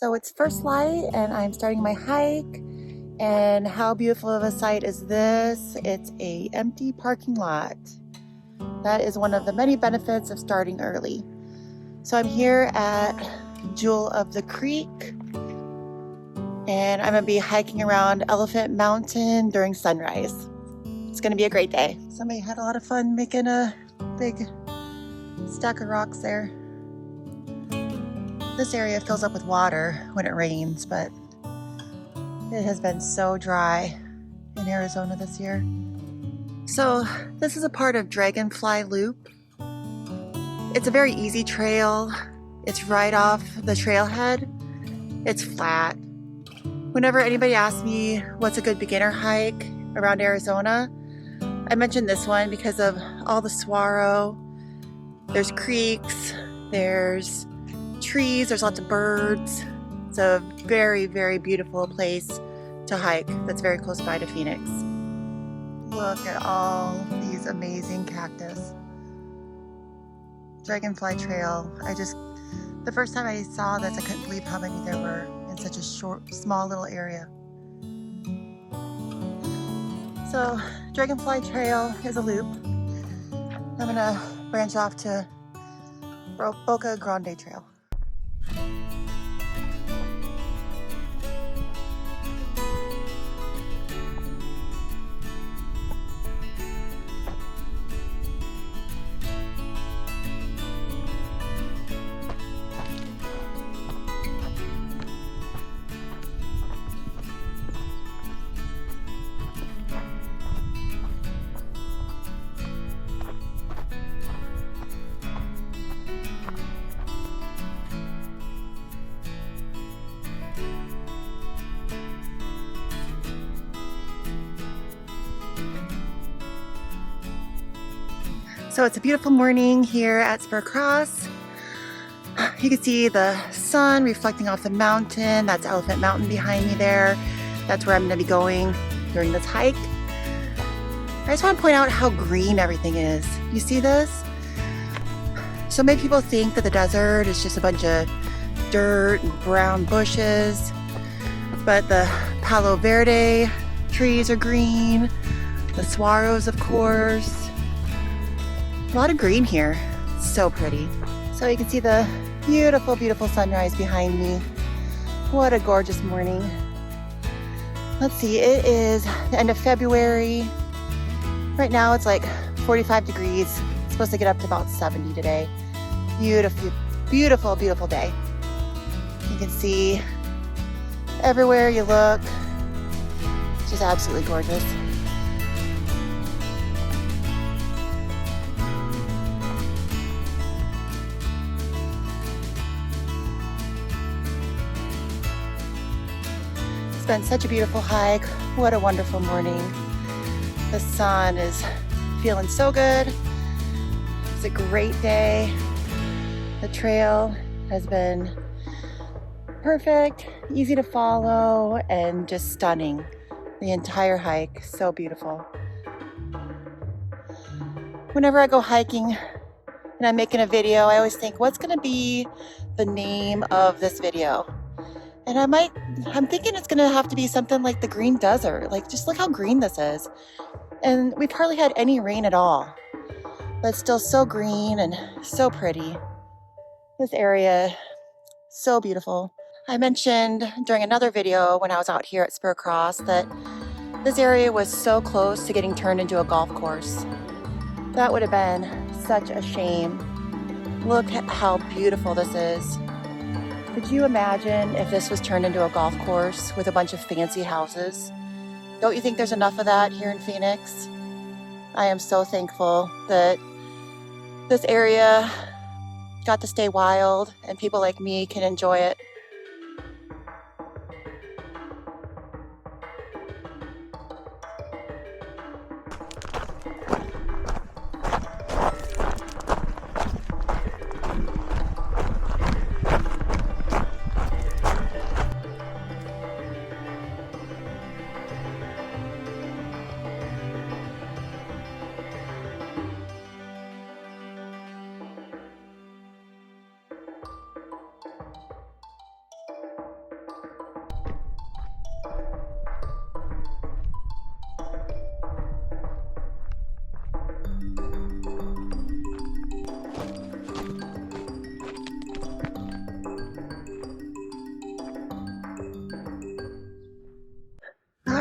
So it's first light and I'm starting my hike, and how beautiful of a sight is this? It's a empty parking lot. That is one of the many benefits of starting early. So I'm here at Jewel of the Creek, and I'm gonna be hiking around Elephant Mountain during sunrise. It's gonna be a great day. Somebody had a lot of fun making a big stack of rocks there. This area fills up with water when it rains, but it has been so dry in Arizona this year. So this is a part of Dragonfly Loop. It's a very easy trail. It's right off the trailhead. It's flat. Whenever anybody asks me what's a good beginner hike around Arizona, I mention this one because of all the saguaro. There's creeks, there's trees, there's lots of birds. It's a very, very beautiful place to hike that's very close by to Phoenix. Look at all these amazing cactus. Dragonfly Trail. The first time I saw this, I couldn't believe how many there were in such a small little area. So Dragonfly Trail is a loop. I'm gonna branch off to Boca Grande Trail. So it's a beautiful morning here at Spur Cross. You can see the sun reflecting off the mountain. That's Elephant Mountain behind me there. That's where I'm going to be going during this hike. I just want to point out how green everything is. You see this? So many people think that the desert is just a bunch of dirt and brown bushes, but the Palo Verde trees are green, the saguaros, of course. A lot of green here. It's so pretty. So you can see the beautiful, beautiful sunrise behind me. What a gorgeous morning. Let's see, it is the end of February. Right now it's like 45 degrees. It's supposed to get up to about 70 today. Beautiful, beautiful, beautiful day. You can see everywhere you look. It's just absolutely gorgeous. It's been such a beautiful hike. What a wonderful morning. The sun is feeling so good. It's a great day. The trail has been perfect, easy to follow, and just stunning. The entire hike, so beautiful. Whenever I go hiking and I'm making a video, I always think, what's gonna be the name of this video? And I'm thinking it's gonna have to be something like the Green Desert. Like, just look how green this is. And we've hardly had any rain at all, but it's still so green and so pretty. This area, so beautiful. I mentioned during another video when I was out here at Spur Cross that this area was so close to getting turned into a golf course. That would have been such a shame. Look at how beautiful this is. Could you imagine if this was turned into a golf course with a bunch of fancy houses? Don't you think there's enough of that here in Phoenix? I am so thankful that this area got to stay wild and people like me can enjoy it.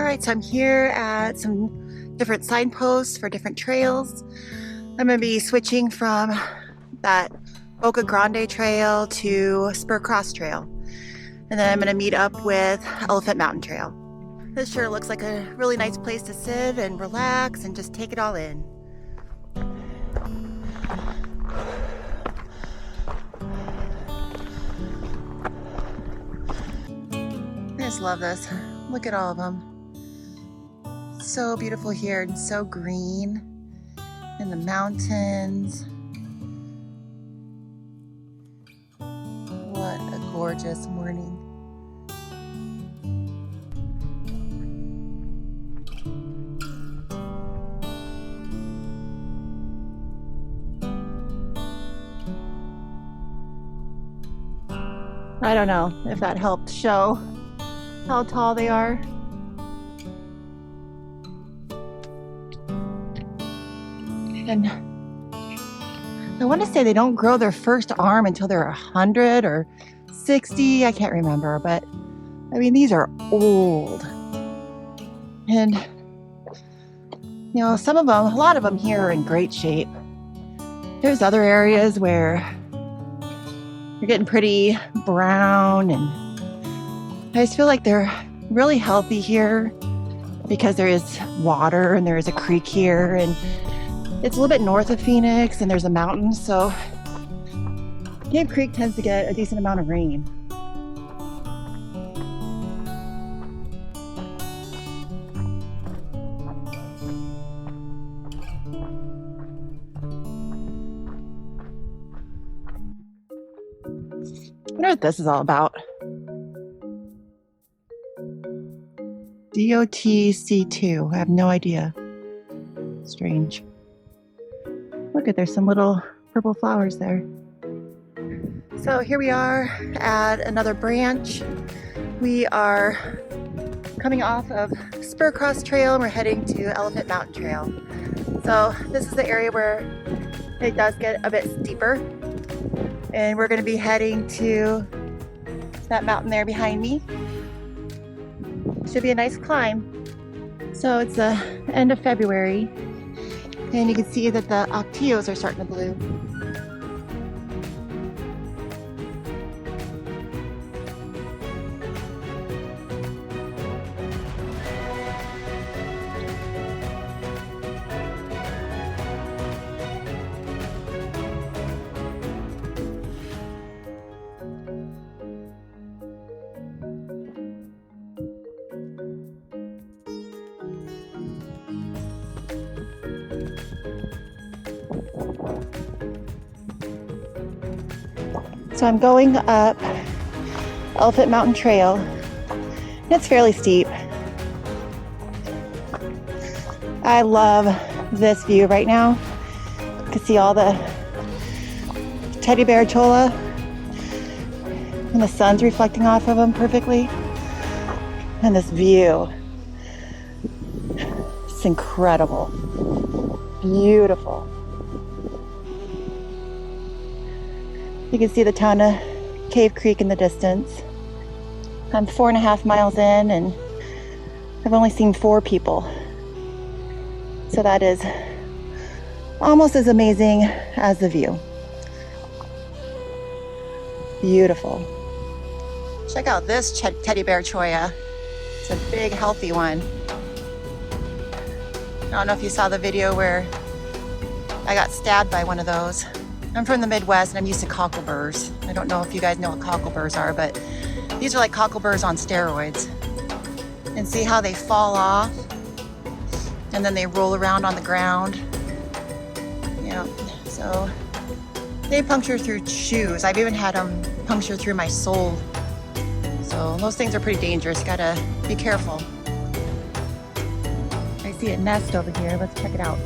Alright, so I'm here at some different signposts for different trails. I'm going to be switching from that Boca Grande trail to Spur Cross Trail. And then I'm going to meet up with Elephant Mountain Trail. This sure looks like a really nice place to sit and relax and just take it all in. I just love this. Look at all of them. So beautiful here and so green. And the mountains. What a gorgeous morning. I don't know if that helped show how tall they are. And I want to say they don't grow their first arm until they're 100 or 60. I can't remember, but I mean, these are old. And, you know, some of them, a lot of them here are in great shape. There's other areas where they're getting pretty brown, and I just feel like they're really healthy here because there is water and there is a creek here, and it's a little bit north of Phoenix and there's a mountain, so Cave Creek tends to get a decent amount of rain. I wonder what this is all about. DOTC2. I have no idea. Strange. Look at, there's some little purple flowers there. So here we are at another branch. We are coming off of Spur Cross Trail and we're heading to Elephant Mountain Trail. So this is the area where it does get a bit steeper. And we're going to be heading to that mountain there behind me. Should be a nice climb. So it's the end of February. And you can see that the Ocotillos are starting to bloom. So I'm going up Elephant Mountain Trail. It's fairly steep. I love this view right now. You can see all the teddy bear cholla and the sun's reflecting off of them perfectly. And this view, it's incredible, beautiful. You can see the town of Cave Creek in the distance. I'm 4.5 miles in and I've only seen 4 people. So that is almost as amazing as the view. Beautiful. Check out this teddy bear cholla. It's a big, healthy one. I don't know if you saw the video where I got stabbed by one of those. I'm from the Midwest and I'm used to cockleburs. I don't know if you guys know what cockleburs are, but these are like cockleburs on steroids. And see how they fall off and then they roll around on the ground. Yeah, so they puncture through shoes. I've even had them puncture through my sole. So those things are pretty dangerous. Gotta be careful. I see a nest over here. Let's check it out.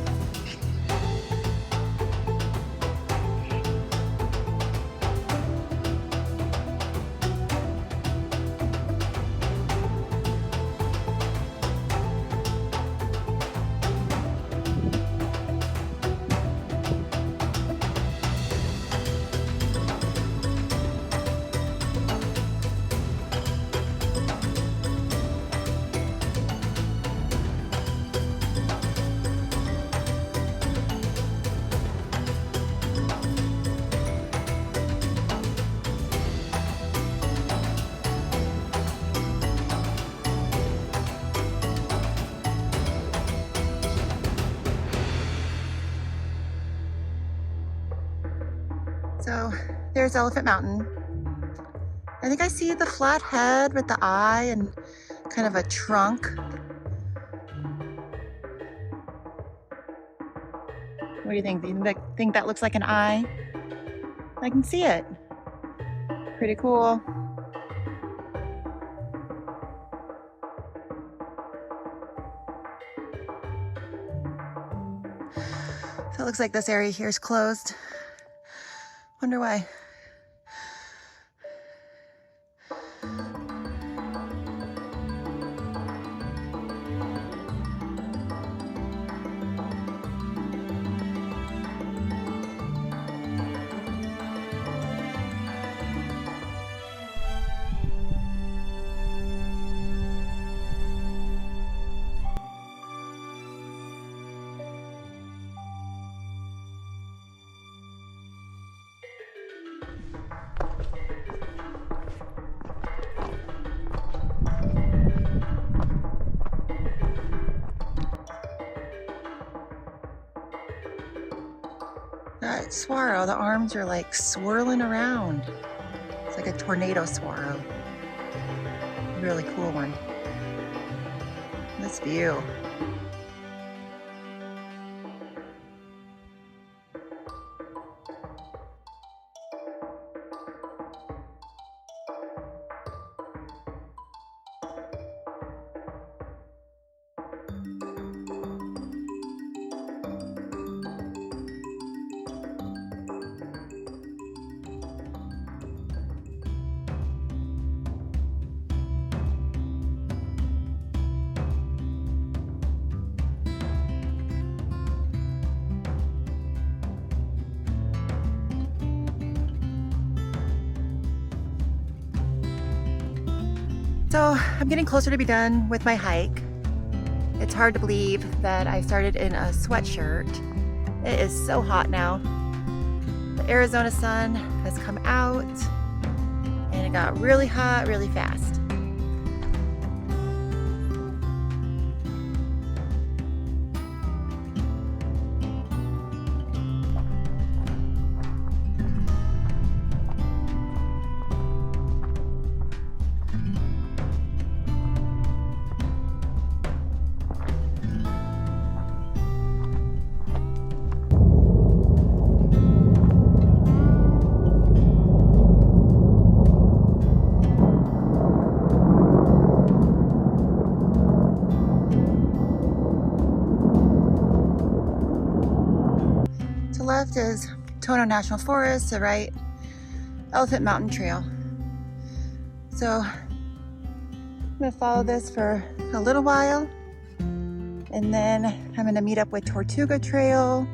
there's Elephant Mountain. I think I see the flat head with the eye and kind of a trunk. What do you think? Do you think that looks like an eye? I can see it. Pretty cool. So it looks like this area here is closed. Wonder why. That saguaro, the arms are like swirling around. It's like a tornado saguaro. Really cool one. This view. So I'm getting closer to be done with my hike. It's hard to believe that I started in a sweatshirt. It is so hot now. The Arizona sun has come out and it got really hot really fast. To the left is Tono National Forest, to the right, Elephant Mountain Trail. So I'm gonna follow this for a little while, and then I'm gonna meet up with Tortuga Trail,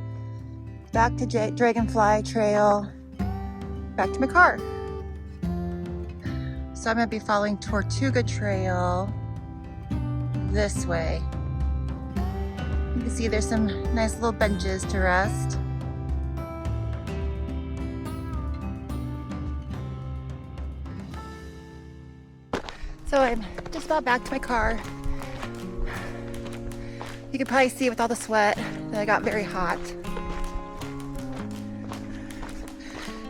back to Dragonfly Trail, back to my car. So I'm gonna be following Tortuga Trail this way. You can see there's some nice little benches to rest. So I'm just about back to my car. You can probably see with all the sweat that I got very hot.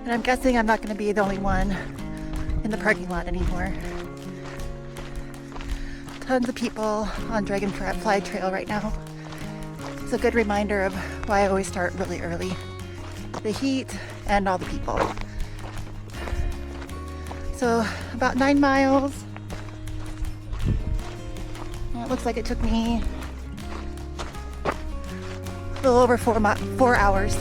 And I'm guessing I'm not going to be the only one in the parking lot anymore. Tons of people on Dragonfly Trail right now. It's a good reminder of why I always start really early. The heat and all the people. So about 9 miles. It looks like it took me a little over 4 hours.